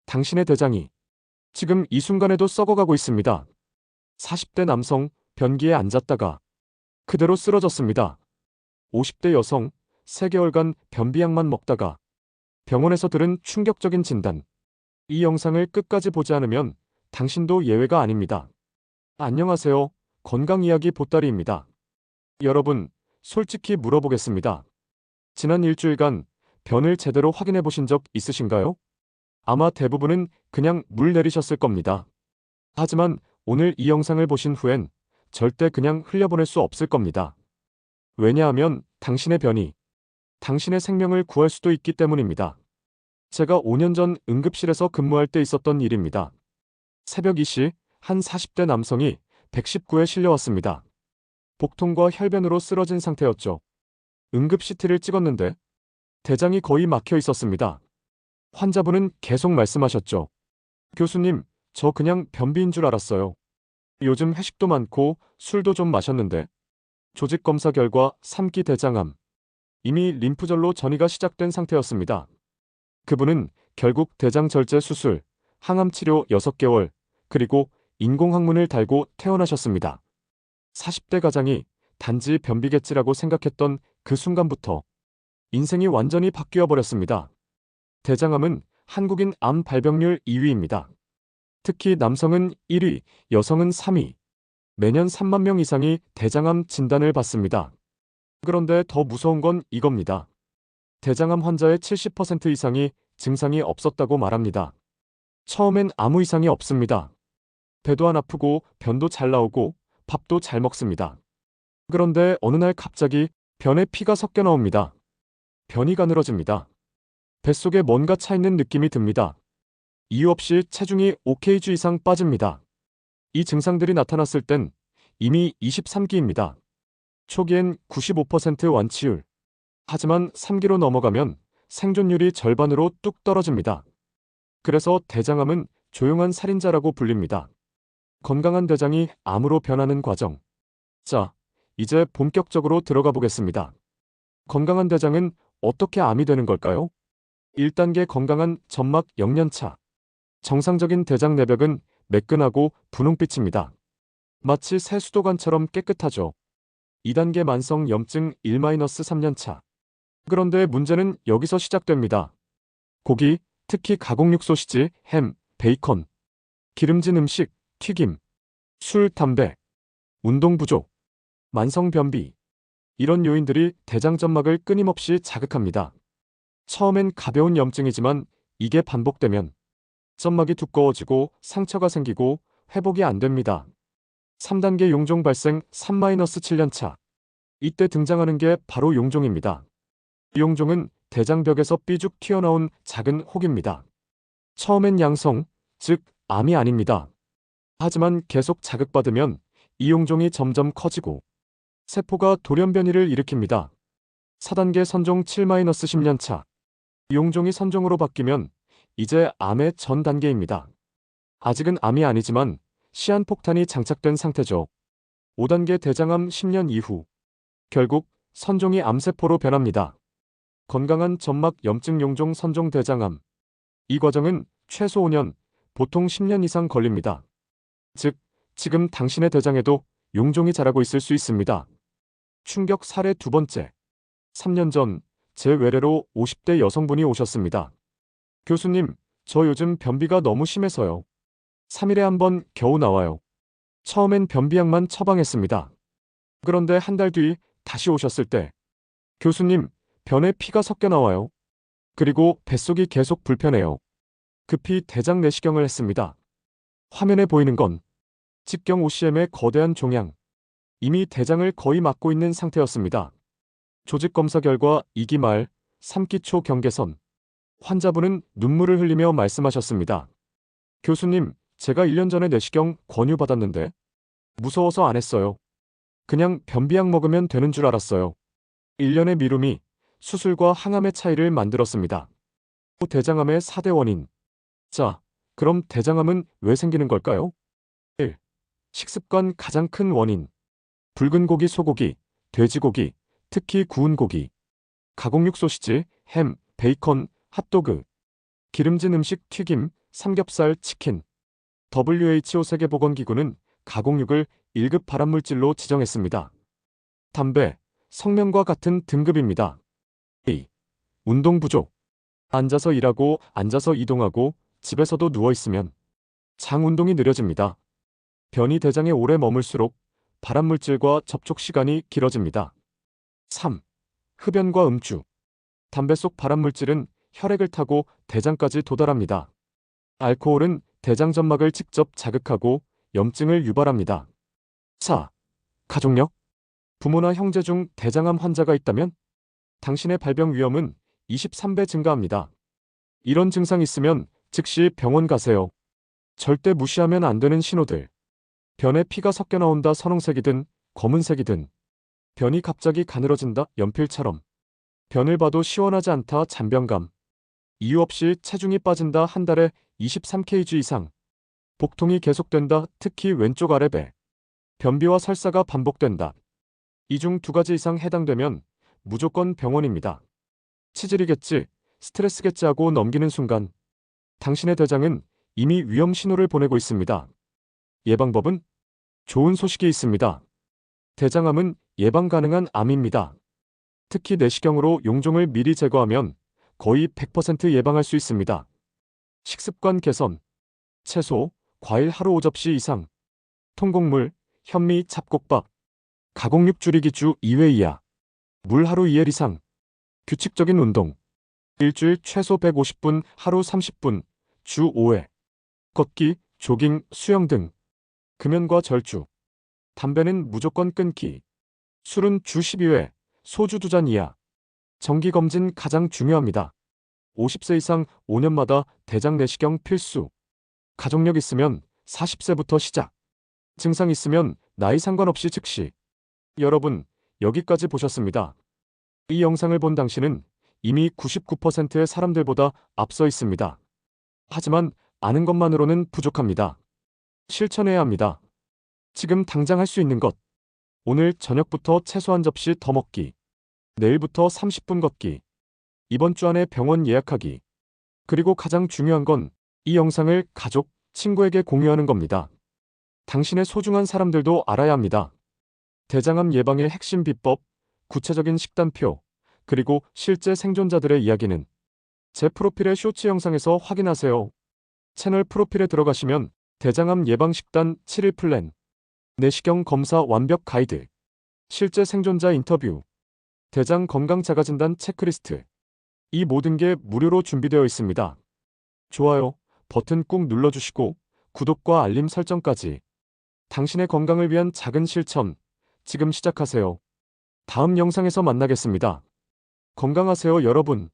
당신의 대장이 지금 이 순간에도 썩어가고 있습니다. 40대 남성, 변기에 앉았다가 그대로 쓰러졌습니다. 50대 여성, 3개월간 변비약만 먹다가 병원에서 들은 충격적인 진단. 이 영상을 끝까지 보지 않으면 당신도 예외가 아닙니다. 안녕하세요. 건강이야기 보따리입니다. 여러분, 솔직히 물어보겠습니다. 지난 일주일간 변을 제대로 확인해 보신 적 있으신가요? 아마 대부분은 그냥 물 내리셨을 겁니다. 하지만 오늘 이 영상을 보신 후엔 절대 그냥 흘려보낼 수 없을 겁니다. 왜냐하면 당신의 변이 당신의 생명을 구할 수도 있기 때문입니다. 제가 5년 전 응급실에서 근무할 때 있었던 일입니다. 새벽 2시 한 40대 남성이 119에 실려왔습니다. 복통과 혈변으로 쓰러진 상태였죠. 응급 CT를 찍었는데 대장이 거의 막혀 있었습니다. 환자분은 계속 말씀하셨죠. 교수님, 저 그냥 변비인 줄 알았어요. 요즘 회식도 많고 술도 좀 마셨는데. 조직 검사 결과 3기 대장암. 이미 림프절로 전이가 시작된 상태였습니다. 그분은 결국 대장 절제 수술, 항암 치료 6개월, 그리고 인공항문을 달고 퇴원하셨습니다. 40대 가장이 단지 변비겠지라고 생각했던 그 순간부터 인생이 완전히 바뀌어 버렸습니다. 대장암은 한국인 암 발병률 2위입니다. 특히 남성은 1위, 여성은 3위. 매년 3만 명 이상이 대장암 진단을 받습니다. 그런데 더 무서운 건 이겁니다. 대장암 환자의 70% 이상이 증상이 없었다고 말합니다. 처음엔 아무 이상이 없습니다. 배도 안 아프고 변도 잘 나오고 밥도 잘 먹습니다. 그런데 어느 날 갑자기 변에 피가 섞여 나옵니다. 변이 가늘어집니다. 뱃속에 뭔가 차 있는 느낌이 듭니다. 이유 없이 체중이 5kg 이상 빠집니다. 이 증상들이 나타났을 땐 이미 23기입니다. 초기엔 95% 완치율. 하지만 3기로 넘어가면 생존율이 절반으로 뚝 떨어집니다. 그래서 대장암은 조용한 살인자라고 불립니다. 건강한 대장이 암으로 변하는 과정. 자, 이제 본격적으로 들어가 보겠습니다. 건강한 대장은 어떻게 암이 되는 걸까요? 1단계 건강한 점막 영년차. 정상적인 대장 내벽은 매끈하고 분홍빛입니다. 마치 새 수도관처럼 깨끗하죠. 2단계 만성 염증 1-3년차. 그런데 문제는 여기서 시작됩니다. 고기, 특히 가공육 소시지, 햄, 베이컨, 기름진 음식, 튀김, 술, 담배, 운동 부족, 만성 변비. 이런 요인들이 대장 점막을 끊임없이 자극합니다. 처음엔 가벼운 염증이지만 이게 반복되면 점막이 두꺼워지고 상처가 생기고 회복이 안 됩니다. 3단계 용종 발생 3-7년차. 이때 등장하는 게 바로 용종입니다. 용종은 대장벽에서 삐죽 튀어나온 작은 혹입니다. 처음엔 양성, 즉 암이 아닙니다. 하지만 계속 자극받으면 이 용종이 점점 커지고 세포가 돌연변이를 일으킵니다. 4단계 선종 7-10년차. 용종이 선종으로 바뀌면 이제 암의 전 단계입니다. 아직은 암이 아니지만 시한폭탄이 장착된 상태죠. 5단계 대장암 10년 이후. 결국 선종이 암세포로 변합니다. 건강한 점막 염증 용종 선종 대장암. 이 과정은 최소 5년, 보통 10년 이상 걸립니다. 즉, 지금 당신의 대장에도 용종이 자라고 있을 수 있습니다. 충격 사례 두 번째. 3년 전 제 외래로 50대 여성분이 오셨습니다. 교수님, 저 요즘 변비가 너무 심해서요. 3일에 한 번 겨우 나와요. 처음엔 변비약만 처방했습니다. 그런데 한 달 뒤 다시 오셨을 때 교수님, 변에 피가 섞여 나와요. 그리고 뱃속이 계속 불편해요. 급히 대장 내시경을 했습니다. 화면에 보이는 건 직경 OCM의 거대한 종양. 이미 대장을 거의 막고 있는 상태였습니다. 조직 검사 결과 2기 말, 3기 초 경계선. 환자분은 눈물을 흘리며 말씀하셨습니다. 교수님, 제가 1년 전에 내시경 권유받았는데 무서워서 안 했어요. 그냥 변비약 먹으면 되는 줄 알았어요. 1년의 미룸이 수술과 항암의 차이를 만들었습니다. 대장암의 4대 원인. 자, 그럼 대장암은 왜 생기는 걸까요? 1. 식습관 가장 큰 원인. 붉은 고기, 소고기, 돼지고기, 특히 구운 고기, 가공육 소시지, 햄, 베이컨, 핫도그, 기름진 음식, 튀김, 삼겹살, 치킨. WHO 세계보건기구는 가공육을 1급 발암물질로 지정했습니다. 담배, 성면과 같은 등급입니다. A. 운동 부족. 앉아서 일하고 앉아서 이동하고 집에서도 누워있으면 장 운동이 느려집니다. 변이 대장에 오래 머물수록 발암물질과 접촉 시간이 길어집니다. 3. 흡연과 음주. 담배 속 발암물질은 혈액을 타고 대장까지 도달합니다. 알코올은 대장 점막을 직접 자극하고 염증을 유발합니다. 4. 가족력. 부모나 형제 중 대장암 환자가 있다면 당신의 발병 위험은 23배 증가합니다. 이런 증상 있으면 즉시 병원 가세요. 절대 무시하면 안 되는 신호들. 변에 피가 섞여 나온다. 선홍색이든 검은색이든. 변이 갑자기 가늘어진다. 연필처럼. 변을 봐도 시원하지 않다. 잔변감. 이유 없이 체중이 빠진다. 한 달에 23kg 이상. 복통이 계속된다. 특히 왼쪽 아래배. 변비와 설사가 반복된다. 이 중 2가지 이상 해당되면 무조건 병원입니다. 치질이겠지, 스트레스겠지 하고 넘기는 순간 당신의 대장은 이미 위험 신호를 보내고 있습니다. 예방법은? 좋은 소식이 있습니다. 대장암은 예방 가능한 암입니다. 특히 내시경으로 용종을 미리 제거하면 거의 100% 예방할 수 있습니다. 식습관 개선. 채소, 과일 하루 5접시 이상. 통곡물, 현미, 잡곡밥. 가공육 줄이기 주 2회 이하. 물 하루 2회 이상. 규칙적인 운동. 일주일 최소 150분, 하루 30분, 주 5회. 걷기, 조깅, 수영 등. 금연과 절주. 담배는 무조건 끊기. 술은 주 12회, 소주 2잔 이하. 정기검진 가장 중요합니다. 50세 이상 5년마다 대장 내시경 필수. 가족력 있으면 40세부터 시작. 증상 있으면 나이 상관없이 즉시. 여러분, 여기까지 보셨습니다. 이 영상을 본 당신은 이미 99%의 사람들보다 앞서 있습니다. 하지만 아는 것만으로는 부족합니다. 실천해야 합니다. 지금 당장 할 수 있는 것. 오늘 저녁부터 채소 한 접시 더 먹기. 내일부터 30분 걷기. 이번 주 안에 병원 예약하기. 그리고 가장 중요한 건 이 영상을 가족, 친구에게 공유하는 겁니다. 당신의 소중한 사람들도 알아야 합니다. 대장암 예방의 핵심 비법, 구체적인 식단표, 그리고 실제 생존자들의 이야기는 제 프로필의 쇼츠 영상에서 확인하세요. 채널 프로필에 들어가시면 대장암 예방 식단 7일 플랜, 내시경 검사 완벽 가이드, 실제 생존자 인터뷰, 대장 건강 자가진단 체크리스트. 이 모든 게 무료로 준비되어 있습니다. 좋아요 버튼 꾹 눌러주시고 구독과 알림 설정까지. 당신의 건강을 위한 작은 실천, 지금 시작하세요. 다음 영상에서 만나겠습니다. 건강하세요, 여러분.